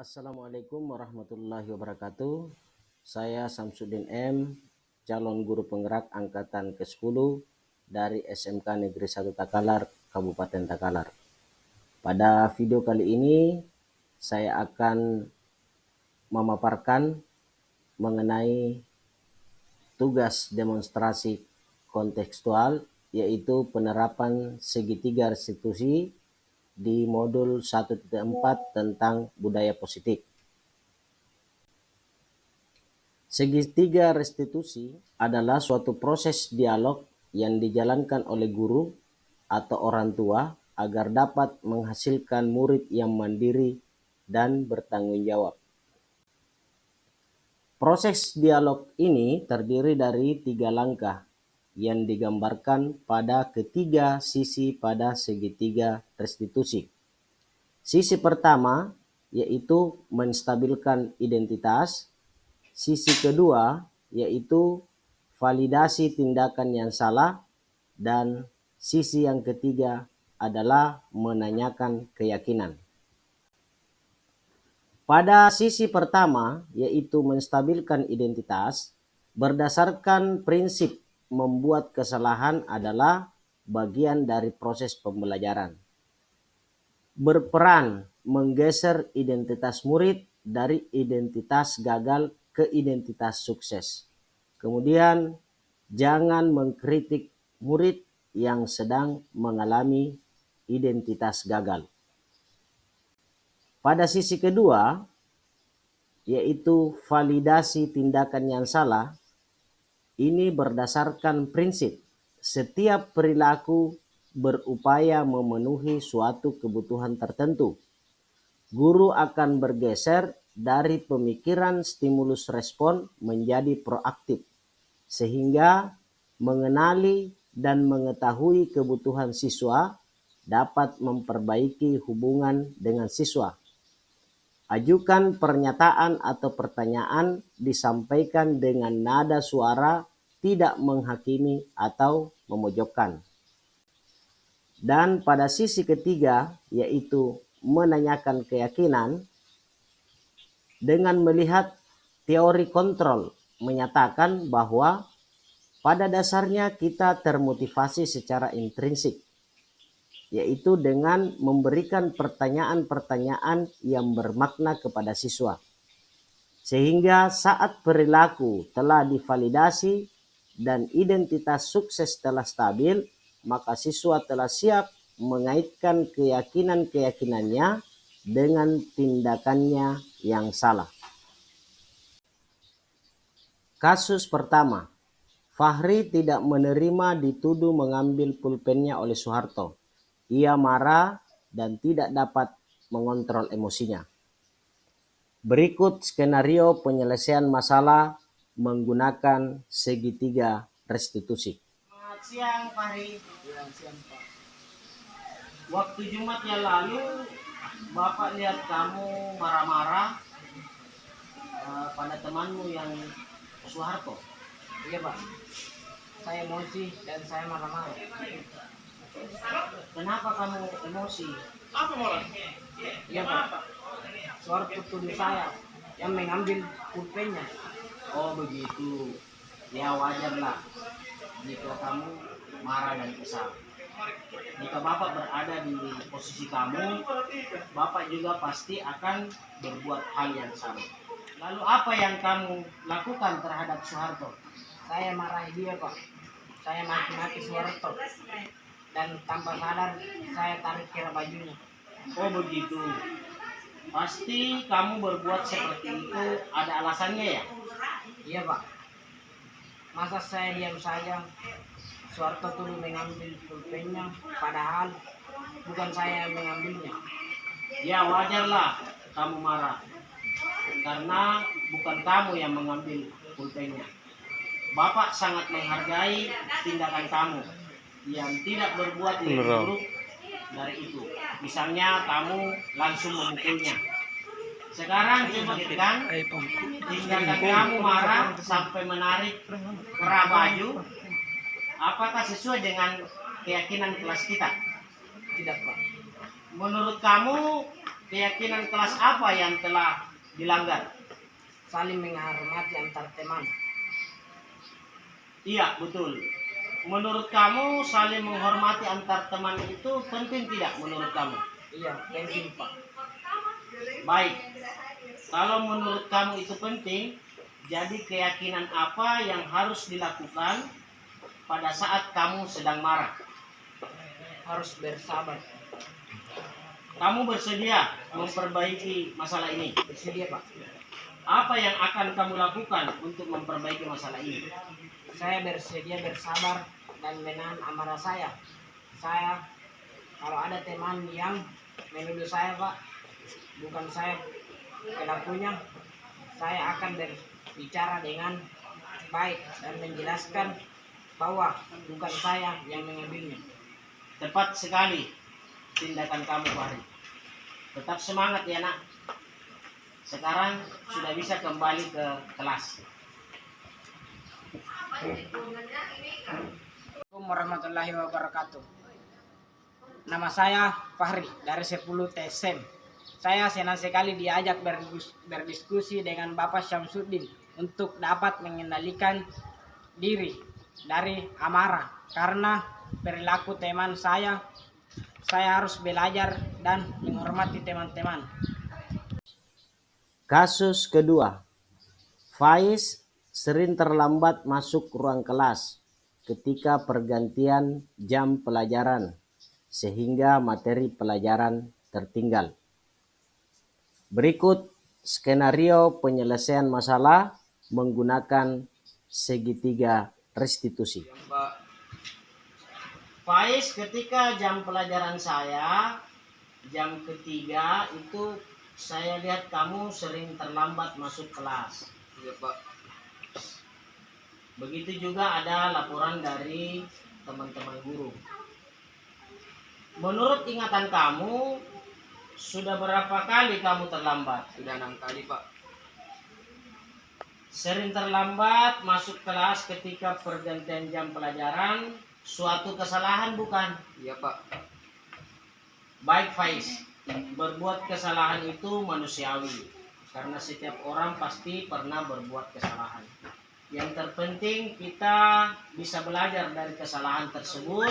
Assalamualaikum warahmatullahi wabarakatuh. Saya Samsudin M, calon guru penggerak angkatan ke-10 dari SMK Negeri 1 Takalar, Kabupaten Takalar. Pada video kali ini saya akan memaparkan mengenai tugas demonstrasi kontekstual, yaitu penerapan segitiga restitusi di modul 1.4 tentang budaya positif. Segitiga restitusi adalah suatu proses dialog yang dijalankan oleh guru atau orang tua agar dapat menghasilkan murid yang mandiri dan bertanggung jawab. Proses dialog ini terdiri dari 3 langkah yang digambarkan pada ketiga sisi pada segitiga restitusi. Sisi pertama yaitu menstabilkan identitas, sisi kedua yaitu validasi tindakan yang salah, dan sisi yang ketiga adalah menanyakan keyakinan. Pada sisi pertama yaitu menstabilkan identitas, berdasarkan prinsip membuat kesalahan adalah bagian dari proses pembelajaran. Berperan menggeser identitas murid dari identitas gagal ke identitas sukses. Kemudian jangan mengkritik murid yang sedang mengalami identitas gagal. Pada sisi kedua, yaitu validasi tindakan yang salah, ini berdasarkan prinsip setiap perilaku berupaya memenuhi suatu kebutuhan tertentu. Guru akan bergeser dari pemikiran stimulus respon menjadi proaktif, sehingga mengenali dan mengetahui kebutuhan siswa dapat memperbaiki hubungan dengan siswa. Ajukan pernyataan atau pertanyaan disampaikan dengan nada suara tidak menghakimi atau memojokkan. Dan pada sisi ketiga, yaitu menanyakan keyakinan, dengan melihat teori kontrol menyatakan bahwa pada dasarnya kita termotivasi secara intrinsik, yaitu dengan memberikan pertanyaan-pertanyaan yang bermakna kepada siswa. Sehingga saat perilaku telah divalidasi dan identitas sukses telah stabil, maka siswa telah siap mengaitkan keyakinan-keyakinannya dengan tindakannya yang salah. Kasus pertama, Fahri tidak menerima dituduh mengambil pulpennya oleh Soeharto. Ia marah dan tidak dapat mengontrol emosinya. Berikut skenario penyelesaian masalah menggunakan segitiga restitusi. Selamat siang, Fahri. Siang, Pak. Waktu Jumat yang lalu, Bapak lihat kamu marah-marah pada temanmu yang Soeharto. Iya, Pak. Saya emosi dan saya marah-marah. Kenapa kamu emosi? Apa marah? Iya, Pak. Soeharto tuduh saya yang mengambil pulpennya. Oh begitu. Ya wajarlah jika kamu marah dan kesal. Jika Bapak berada di posisi kamu, Bapak juga pasti akan berbuat hal yang sama. Lalu apa yang kamu lakukan terhadap Soeharto? Saya marahi dia, Pak. Saya maki-maki Soeharto. Dan tanpa sadar saya tarik kira bajunya. Oh begitu. Pasti kamu berbuat seperti itu ada alasannya ya? Iya, Pak. Masa saya diam saja? Soeharto tuduh mengambil pulpennya, padahal bukan saya yang mengambilnya. Ya wajarlah kamu marah, karena bukan kamu yang mengambil pulpennya. Bapak sangat menghargai tindakan kamu yang tidak berbuat lebih buruk dari itu. Misalnya kamu langsung memukulnya. Sekarang coba kan tindakan kamu marah sampai menarik kerah baju, apakah sesuai dengan keyakinan kelas kita? Tidak, Pak. Menurut kamu keyakinan kelas apa yang telah dilanggar? Saling menghormati antar teman. Iya, betul. Menurut kamu saling menghormati antar teman itu penting tidak menurut kamu? Iya, penting Pak. Baik. Kalau menurut kamu itu penting, jadi keyakinan apa yang harus dilakukan pada saat kamu sedang marah? Harus bersabar. Kamu bersedia memperbaiki masalah ini? Bersedia Pak. Apa yang akan kamu lakukan untuk memperbaiki masalah ini? Saya bersedia bersabar dan menahan amarah saya. Kalau ada teman yang menuduh saya Pak, bukan saya pelakunya, saya akan berbicara dengan baik dan menjelaskan bahwa bukan saya yang mengambilnya. Tepat sekali tindakan kamu, Fahri. Tetap semangat ya, nak. Sekarang sudah bisa kembali ke kelas. Assalamualaikum warahmatullahi wabarakatuh. Nama saya Fahri dari 10 TSM. Saya senang sekali diajak berdiskusi dengan Bapak Syamsuddin untuk dapat mengendalikan diri dari amarah. Karena perilaku teman saya harus belajar dan menghormati teman-teman. Kasus kedua, Faiz sering terlambat masuk ruang kelas ketika pergantian jam pelajaran sehingga materi pelajaran tertinggal. Berikut skenario penyelesaian masalah menggunakan segitiga restitusi. Faiz, ketika jam pelajaran saya, jam ketiga itu saya lihat kamu sering terlambat masuk kelas. Iya Pak. Begitu juga ada laporan dari teman-teman guru. Menurut ingatan kamu, sudah berapa kali kamu terlambat? Sudah 6 kali Pak. Sering terlambat masuk kelas ketika pergantian jam pelajaran, suatu kesalahan bukan? Iya Pak. Baik Faiz, berbuat kesalahan itu manusiawi, karena setiap orang pasti pernah berbuat kesalahan. Yang terpenting kita bisa belajar dari kesalahan tersebut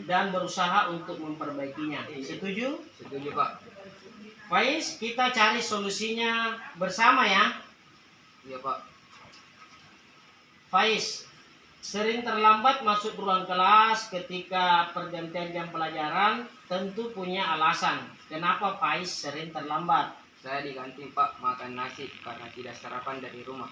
dan berusaha untuk memperbaikinya. Setuju? Setuju Pak. Faiz, kita cari solusinya bersama ya. Iya Pak. Faiz, sering terlambat masuk ruang kelas ketika pergantian jam pelajaran, tentu punya alasan. Kenapa Faiz sering terlambat? Saya di kantin Pak makan nasi karena tidak sarapan dari rumah.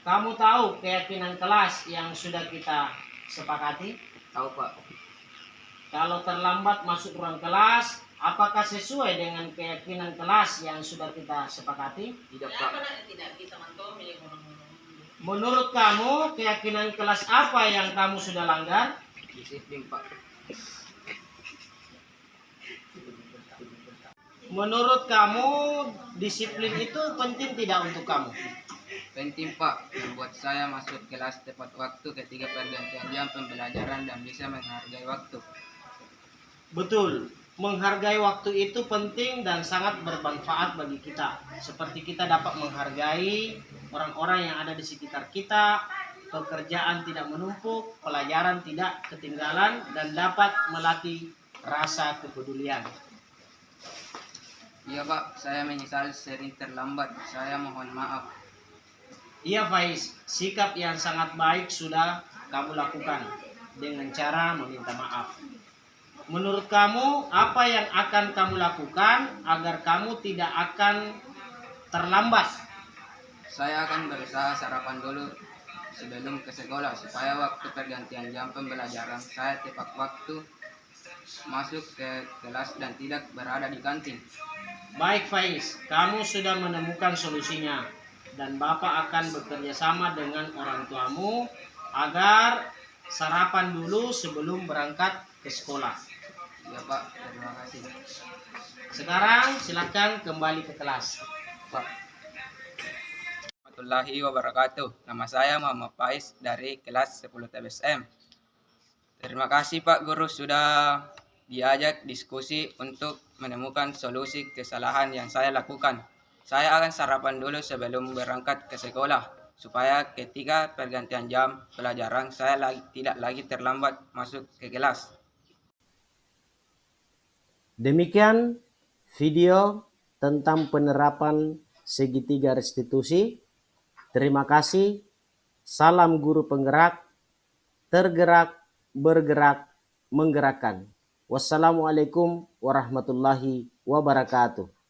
Kamu tahu keyakinan kelas yang sudah kita sepakati? Tahu Pak. Kalau terlambat masuk ruang kelas, apakah sesuai dengan keyakinan kelas yang sudah kita sepakati? Tidak Pak. Menurut kamu, keyakinan kelas apa yang kamu sudah langgar? Disiplin Pak. Menurut kamu, disiplin itu penting tidak untuk kamu? Penting Pak, membuat saya masuk kelas tepat waktu ketika pergantian jam pembelajaran dan bisa menghargai waktu. Betul, menghargai waktu itu penting dan sangat bermanfaat bagi kita. Seperti kita dapat menghargai orang-orang yang ada di sekitar kita, pekerjaan tidak menumpuk, pelajaran tidak ketinggalan, dan dapat melatih rasa kepedulian. Iya Pak, saya menyesal sering terlambat. Saya mohon maaf. Iya Faiz, sikap yang sangat baik sudah kamu lakukan dengan cara meminta maaf. Menurut kamu, apa yang akan kamu lakukan agar kamu tidak akan terlambat? Saya akan berusaha sarapan dulu sebelum ke sekolah supaya waktu pergantian jam pembelajaran saya tepat waktu masuk ke kelas dan tidak berada di kantin. Baik Faiz, kamu sudah menemukan solusinya dan Bapak akan bekerja sama dengan orang tuamu agar sarapan dulu sebelum berangkat ke sekolah. Ya Pak, terima kasih. Sekarang silakan kembali ke kelas. Pak. Warahmatullahi wabarakatuh. Nama saya Muhammad Faiz dari kelas 10 TBSM. Terima kasih Pak Guru sudah diajak diskusi untuk menemukan solusi kesalahan yang saya lakukan. Saya akan sarapan dulu sebelum berangkat ke sekolah, supaya ketika pergantian jam pelajaran saya tidak lagi terlambat masuk ke kelas. Demikian video tentang penerapan segitiga restitusi. Terima kasih. Salam guru penggerak, tergerak, bergerak, menggerakkan. Wassalamualaikum warahmatullahi wabarakatuh.